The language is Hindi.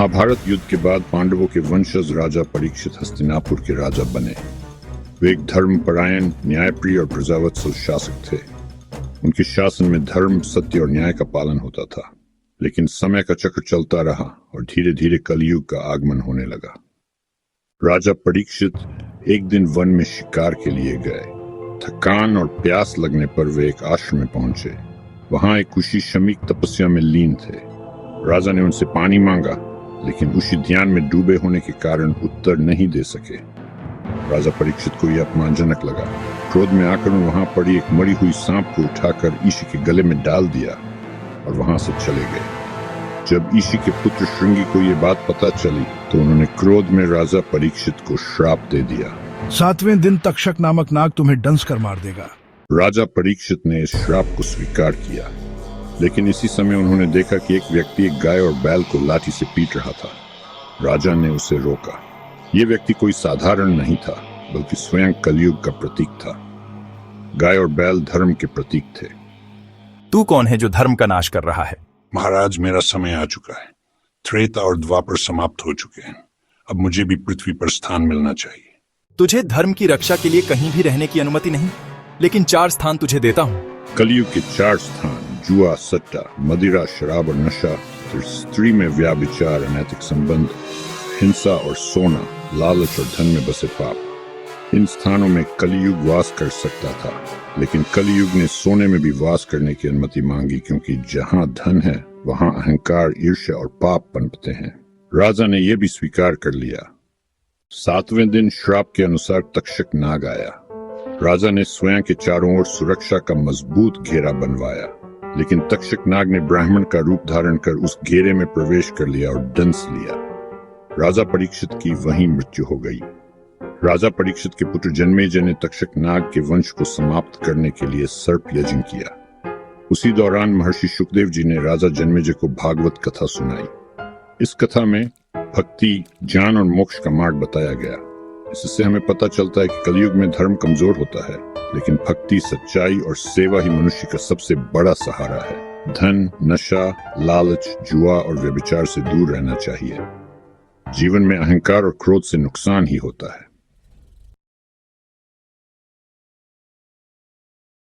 महाभारत युद्ध के बाद पांडवों के वंशज राजा परीक्षित हस्तिनापुर के राजा बने। वे एक धर्मपरायण, न्यायप्रिय और प्रजावत्सल शासक थे। उनके शासन में धर्म, सत्य और न्याय का पालन होता था। लेकिन समय का चक्र चलता रहा और धीरे धीरे कलयुग का आगमन होने लगा। राजा परीक्षित एक दिन वन में शिकार के लिए गए। थकान और प्यास लगने पर वे एक आश्रम में पहुंचे। वहां एक ऋषि शमीक तपस्या में लीन थे। राजा ने उनसे पानी मांगा, लेकिन ऋषि ध्यान में डूबे होने के कारण उत्तर नहीं दे सके। राजा परीक्षित को यह अपमानजनक लगा। क्रोध में आकर वहां पड़ी एक मरी हुई सांप को उठाकर ऋषि के गले में डाल दिया और वहां से चले गए। जब ऋषि के पुत्र श्रृंगी को यह बात पता चली तो उन्होंने क्रोध में राजा परीक्षित को श्राप दे दिया। 7वें दिन तक्षक नामक नाग तुम्हें डंस कर मार देगा। राजा परीक्षित ने इस श्राप को स्वीकार किया, लेकिन इसी समय उन्होंने देखा कि एक व्यक्ति एक गाय और बैल को लाठी से पीट रहा था। राजा ने उसे रोका। यह व्यक्ति कोई साधारण नहीं था, बल्कि स्वयं कलयुग का प्रतीक था। गाय और बैल धर्म के प्रतीक थे। तू कौन है जो धर्म का नाश कर रहा है? महाराज, मेरा समय आ चुका है। त्रेता और द्वापर समाप्त हो चुके हैं। अब मुझे भी पृथ्वी पर स्थान मिलना चाहिए। तुझे धर्म की रक्षा के लिए कहीं भी रहने की अनुमति नहीं, लेकिन 4 स्थान तुझे देता हूँ। कलयुग के 4 स्थान: जुआ, सट्टा, मदिरा, शराब और नशा, फिर स्त्री में व्याभिचार, अनैतिक संबंध, हिंसा और सोना, लालच और धन में बसे पाप। इन स्थानों में कलयुग वास कर सकता था, लेकिन कलयुग ने सोने में भी वास करने की अनुमति मांगी, क्योंकि जहां धन है वहां अहंकार, ईर्ष्या और पाप पनपते हैं। राजा ने यह भी स्वीकार कर लिया। 7वें दिन श्राप के अनुसार तक्षक नाग आया। राजा ने स्वयं के चारों ओर सुरक्षा का मजबूत घेरा बनवाया, लेकिन तक्षक नाग ने ब्राह्मण का रूप धारण कर उस घेरे में प्रवेश कर लिया और डंस लिया। राजा परीक्षित की वहीं मृत्यु हो गई। राजा परीक्षित के पुत्र जन्मेजय ने तक्षक नाग के वंश को समाप्त करने के लिए सर्प यज्ञ किया। उसी दौरान महर्षि शुकदेव जी ने राजा जन्मेजय को भागवत कथा सुनाई। इस कथा में भक्ति, ज्ञान और मोक्ष का मार्ग बताया गया। इससे हमें पता चलता है कि कलयुग में धर्म कमजोर होता है, लेकिन भक्ति, सच्चाई और सेवा ही मनुष्य का सबसे बड़ा सहारा है। धन, नशा, लालच, जुआ और व्यभिचार से दूर रहना चाहिए। जीवन में अहंकार और क्रोध से नुकसान ही होता है।